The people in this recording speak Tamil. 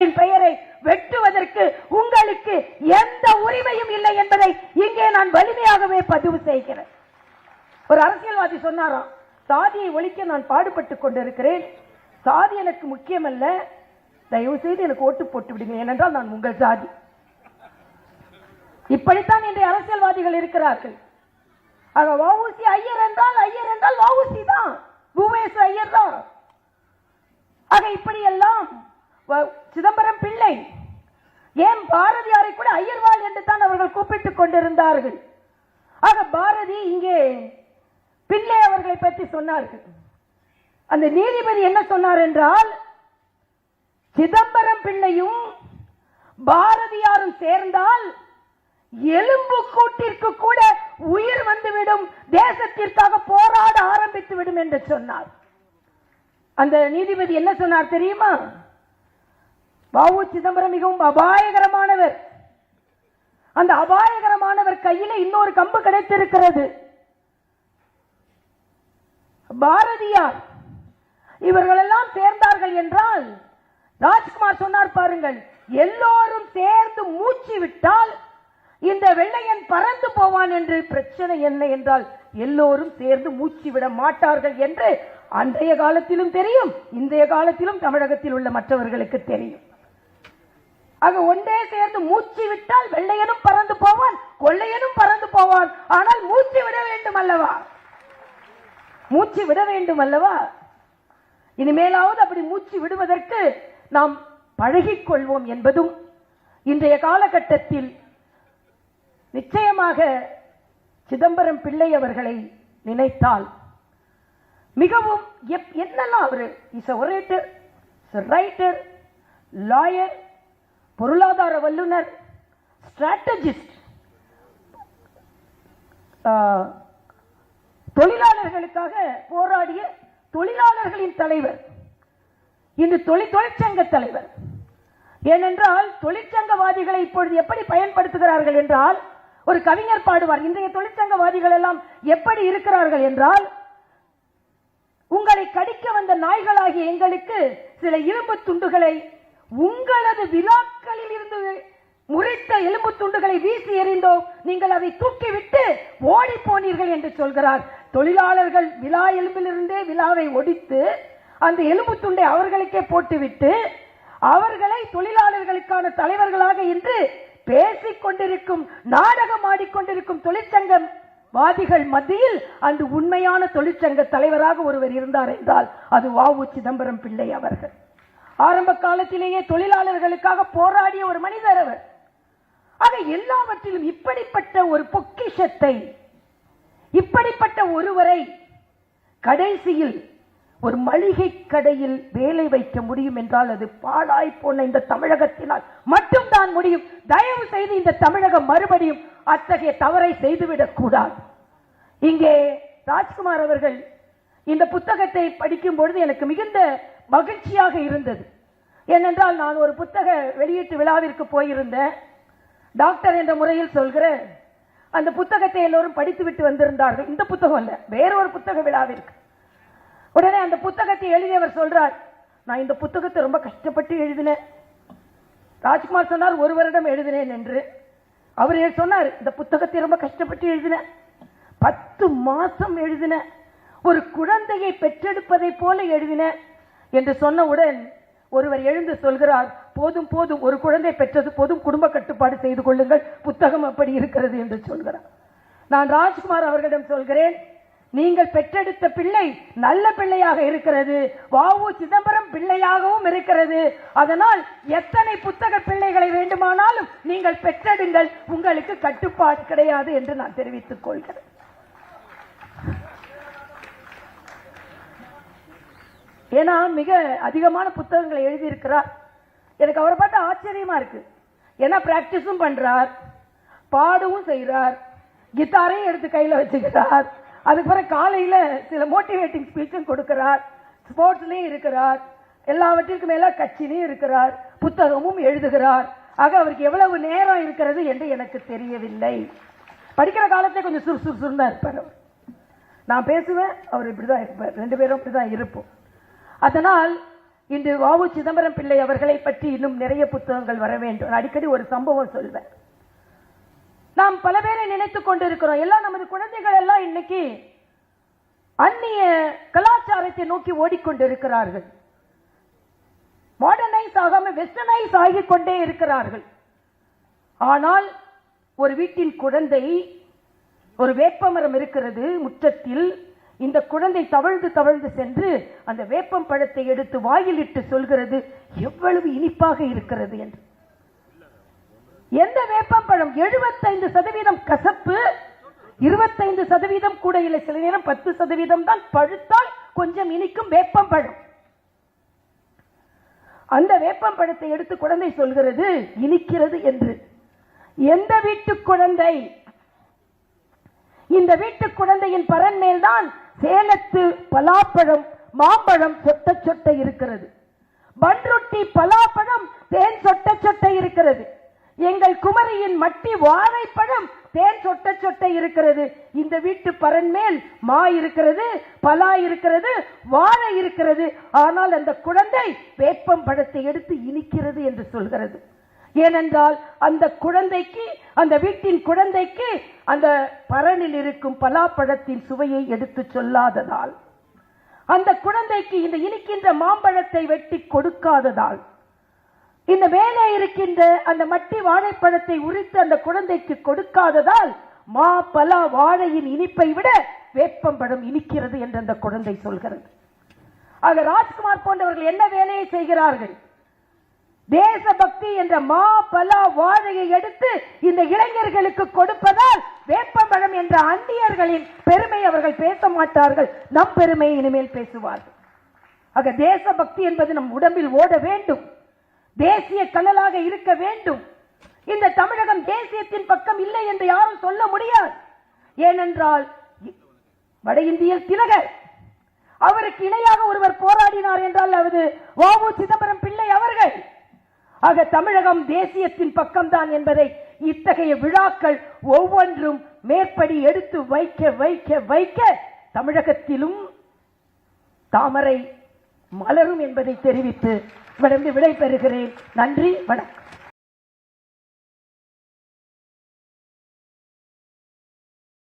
பெயரை வெட்டுவதற்கு உங்களுக்கு எந்த உரிமையும் இல்லை என்பதை இங்கே நான் வலிமையாகவே பதிவு செய்கிறேன். ஒரு அரசியல்வாதி சொன்னாராம், சாதியை ஒழிக்க நான் பாடுபட்டுக் கொண்டிருக்கிறேன், சாதி எனக்கு முக்கியமல்ல, தயவு செய்து எனக்கு ஓட்டு போட்டு விடுங்க, ஏனென்றால் நான் உங்கள் சாதி. இப்படித்தான் இன்றைய அரசியல்வாதிகள் இருக்கிறார்கள். ஆக வஉசி ஐயர் என்றால் வஉசி தான், பூவேசு ஐயர் தான். ஆக இப்படி எல்லாம் சிதம்பரம் பிள்ளை, ஏன் பாரதியாரை கூட ஐயர்வாள் என்று தான் அவர்கள் கூப்பிட்டுக் கொண்டிருந்தார்கள். ஆக பாரதி இங்கே பிள்ளை அவர்களை பற்றி சொன்னார்கள். அந்த நீதிபதி என்ன சொன்னார் என்றால், சிதம்பரம் பிள்ளையும் பாரதியாரும் சேர்ந்தால் எலும்பு கூட்டிற்கு கூட உயிர் வந்துவிடும், தேசத்திற்காக போராட ஆரம்பித்து விடும் என்று சொன்னார். அந்த நீதிபதி என்ன சொன்னார் தெரியுமா? வஉ சிதம்பரம் மிகவும் அபாயகரமானவர், அந்த அபாயகரமானவர் கையில இன்னொரு கம்பு கிடைத்திருக்கிறது. பாரதியார் இவர்களெல்லாம் சேர்ந்தார்கள் என்றால், ராஜ்குமார் சொன்னார் பாருங்கள், எல்லோரும் சேர்ந்து மூச்சு விட்டால் இந்த வெள்ளையன் பறந்து போவான் என்று. பிரச்சனை என்ன என்றால், எல்லோரும் சேர்ந்து மூச்சு விட மாட்டார்கள் என்று அன்றைய காலத்திலும் தெரியும், இன்றைய காலத்திலும் தமிழகத்தில் உள்ள மற்றவர்களுக்கு தெரியும். ஆக ஒன்றே சேர்ந்து மூச்சு விட்டால் வெள்ளையனும் பறந்து போவான், கொள்ளையனும் பறந்து போவான். ஆனால் மூச்சு விட வேண்டும் அல்லவா, மூச்சு விட வேண்டும் அல்லவா? இனிமேலாவது அப்படி மூச்சு விடுவதற்கு நாம் பழகிக் கொள்வோம் என்பதும் இன்றைய காலகட்டத்தில் நிச்சயமாக சிதம்பரம் பிள்ளை அவர்களை நினைத்தால் மிகவும் என்னெல்லாம் அவர் இஸ் ஒரேட்டர், ரைட்டர், லாயர், பொருளாதார வல்லுநர், ஸ்ட்ராட்டஜிஸ்ட், தொழிலாளர்களுக்காக போராடிய தொழிலாளர்களின் தலைவர், இன்று தொழிற்சங்க தலைவர். ஏனென்றால் தொழிற்சங்கவாதிகளை இப்பொழுது எப்படி பயன்படுத்துகிறார்கள் என்றால், ஒரு கவிஞர் பாடுவார், இன்றைய தொழிற்சங்கவாதிகள் எல்லாம் எப்படி இருக்கிறார்கள் என்றால், உங்களை கடிக்க வந்த நாய்களாகிய எங்களுக்கு சில இரும்பு துண்டுகளை, உங்களது விழாக்களில் இருந்து முறித்த எலும்பு துண்டுகளை வீசி எறிந்தோம், நீங்கள் அதை தூக்கிவிட்டு ஓடி போனீர்கள் என்று சொல்கிறார். தொழிலாளர்கள் விழா எலும்பிலிருந்தே விழாவை ஒடித்து அந்த எலும்பு துண்டை அவர்களுக்கே போட்டுவிட்டு அவர்களை தொழிலாளர்களுக்கான தலைவர்களாக இன்று பேசிக் கொண்டிருக்கும், நாடகம் ஆடிக்கொண்டிருக்கும் தொழிற்சங்கம் வாதிகள் மத்தியில் அந்த உண்மையான தொழிற்சங்க தலைவராக ஒருவர் இருந்தார் என்றால் அது வஉ சிதம்பரம் பிள்ளை அவர்கள். ஆரம்ப காலத்திலேயே தொழிலாளர்களுக்காக போராடிய ஒரு மனிதர் அவர். ஆக எல்லாவற்றிலும் இப்படிப்பட்ட ஒரு பொக்கிஷத்தை, இப்படிப்பட்ட ஒருவரை கடைசியில் ஒரு மளிகை கடையில் வேலை வைக்க முடியும் என்றால் அது பாழாய் போன இந்த தமிழகத்தினால் மட்டும்தான் முடியும். தயவு செய்து இந்த தமிழகம் மறுபடியும் அத்தகைய தவறை செய்துவிடக் கூடாது. இங்கே ராஜ்குமார் அவர்கள் இந்த புத்தகத்தை படிக்கும் பொழுது எனக்கு மிகுந்த மகிழ்ச்சியாக இருந்தது. ஏனென்றால் நான் ஒரு புத்தக வெளியீட்டு விழாவிற்கு போயிருந்தேன். டாக்டர் என்ற முறையில் சொல்கிற அந்த புத்தகத்தை எல்லோரும் படித்துவிட்டு வந்திருந்தார்கள். இந்த புத்தகம் அல்ல, வேற ஒரு புத்தக விழாவிற்கு. உடனே அந்த புத்தகத்தை எழுதியவர் சொல்றார், நான் இந்த புத்தகத்தை ரொம்ப கஷ்டப்பட்டு எழுதினேன். ராஜ்குமார் சொன்னார் 1 வருடம் எழுதினேன் என்று. அவர் சொன்னார், இந்த புத்தகத்தை ரொம்ப கஷ்டப்பட்டு எழுதினேன், 10 மாசம் எழுதினேன், ஒரு குழந்தையை பெற்றெடுப்பதை போல எழுதினேன் என்று சொன்னவுடன் ஒருவர் எழுந்து சொல்கிறார், போதும் போதும், ஒரு குழந்தை பெற்றது போதும், குடும்ப கட்டுப்பாடு செய்து கொள்ளுங்கள், புத்தகம் அப்படி இருக்கிறது என்று சொல்கிறார். நான் ராஜ்குமார் அவர்களிடம் சொல்கிறேன், நீங்கள் பெற்றெடுத்த பிள்ளை நல்ல பிள்ளையாக இருக்கிறது, வஉ சிதம்பரம் பிள்ளையாகவும் இருக்கிறது. அதனால் எத்தனை புத்தக பிள்ளைகளை வேண்டுமானாலும் நீங்கள் பெற்றெடுங்கள், உங்களுக்கு கட்டுப்பாடு கிடையாது என்று நான் தெரிவித்துக் கொள்கிறேன். ஏன்னா மிக அதிகமான புத்தகங்களை எழுதியிருக்கிறார். எனக்கு அவரை பார்த்து ஆச்சரியமா இருக்கு. ஏன்னா பிராக்டிஸும் பண்றார், பாடவும் செய்கிறார், கிட்டாரையும் எடுத்து கையில வச்சுக்கிறார், அதுக்கு பிறகு காலையில சில மோட்டிவேட்டிங் ஸ்பீச்சும் கொடுக்கிறார், ஸ்போர்ட்ஸ்லயும் இருக்கிறார், எல்லாவற்றிற்கும் மேல கட்சியிலையும் இருக்கிறார், புத்தகமும் எழுதுகிறார். ஆக அவருக்கு எவ்வளவு நேரம் இருக்கிறது என்று எனக்கு தெரியவில்லை. படிக்கிற காலத்துல கொஞ்சம் சுறுசுறுன்னு தான் இருப்பார். நான் பேசுவேன், அவர் இப்படிதான் இருப்பார், 2 பேரும் இப்படிதான் இருப்போம். அதனால் இன்று வ.உ. சிதம்பரம் பிள்ளை அவர்களை பற்றி இன்னும் நிறைய புத்தகங்கள் வர வேண்டும். அடிக்கடி ஒரு சம்பவம் சொல்வேன். நாம் பல பேரை நினைத்துக் கொண்டிருக்கிறோம். எல்லாம் நமது குழந்தைகள் எல்லாம் இன்னைக்கு அந்நிய கலாச்சாரத்தை நோக்கி ஓடிக்கொண்டிருக்கிறார்கள். மாடர்னைஸ் ஆகாம வெஸ்டர்னைஸ் ஆகிக் கொண்டே இருக்கிறார்கள். ஆனால் ஒரு வீட்டின் குழந்தை, ஒரு வேப்பமரம் இருக்கிறது முற்றத்தில். இந்த குழந்தை தவழ்ந்து தவழ்ந்து சென்று அந்த வேப்பம் பழத்தை எடுத்து வாயில் இட்டு சொல்கிறது, எவ்வளவு இனிப்பாக இருக்கிறது என்று. எந்த வேப்பம் பழம்? 75% கசப்பு, 25% கூட இல்லை, சில நேரம் 10% தான் பழுத்தால் கொஞ்சம் இனிக்கும் வேப்பம் பழம். அந்த வேப்பம் பழத்தை எடுத்து குழந்தை சொல்கிறது இனிக்கிறது என்று. எந்த வீட்டு குழந்தை? இந்த வீட்டு குழந்தையின் பரன் மேல்தான் சேலத்து பலாப்பழம், மாம்பழம் சொட்ட சொட்ட இருக்கிறது. பன்ருட்டி பலாப்பழம் தேன் சொட்ட சொட்ட இருக்கிறது. எங்கள் குமரியின் மட்டி வாழைப்பழம் தேன் சொட்ட சொட்ட இருக்கிறது. இந்த வீட்டு பரன் மேல் மா இருக்கிறது, பலா இருக்கிறது, வாழை இருக்கிறது. ஆனால் அந்த குழந்தை வேப்பம் பழத்தை எடுத்து இனிக்கிறது என்று சொல்கிறது. ஏனென்றால் அந்த குழந்தைக்கு, அந்த வீட்டின் குழந்தைக்கு அந்த பரனில் இருக்கும் பலாப்பழத்தின் சுவையை எடுத்து சொல்லாததால், அந்த குழந்தைக்கு இந்த இனிக்கின்ற மாம்பழத்தை வெட்டி கொடுக்காததால், இந்த மேலே இருக்கின்ற அந்த மட்டி வாழைப்பழத்தை உரித்து அந்த குழந்தைக்கு கொடுக்காததால், மா பலா வாழையின் இனிப்பை விட வேப்பம்பழம் இனிக்கிறது என்று அந்த குழந்தை சொல்கிறது. ஆக ராஜ்குமார் போன்றவர்கள் என்ன வேலையை செய்கிறார்கள்? தேசபக்தி என்ற மா பலா வாழையை எடுத்து இந்த இளைஞர்களுக்கு கொடுப்பதால் வேப்பம்பழம் என்ற அந்நியர்களின் பெருமை அவர்கள் பேச மாட்டார்கள். நம் பெருமையை இனிமேல் பேசுவார்கள். ஆக தேசபக்தி என்பது நம் உடம்பில் ஓட வேண்டும், தேசிய கனலாக இருக்க வேண்டும். இந்த தமிழகம் தேசியத்தின் பக்கம் இல்லை என்று யாரும் சொல்ல முடியாது. ஏனென்றால் வட இந்திய திலகர், அவருக்கு இணையாக ஒருவர் போராடினார் என்றால் அது வ.உ. சிதம்பரம் பிள்ளை அவர்கள். ஆக தமிழகம் தேசியத்தின் பக்கம்தான் என்பதை இத்தகைய விழாக்கள் ஒவ்வொன்றும் மேற்படி எடுத்து வைக்க வைக்க வைக்க தமிழகத்திலும் தாமரை மலரும் என்பதை தெரிவித்து விடை பெறுகிறேன். நன்றி, வணக்கம்.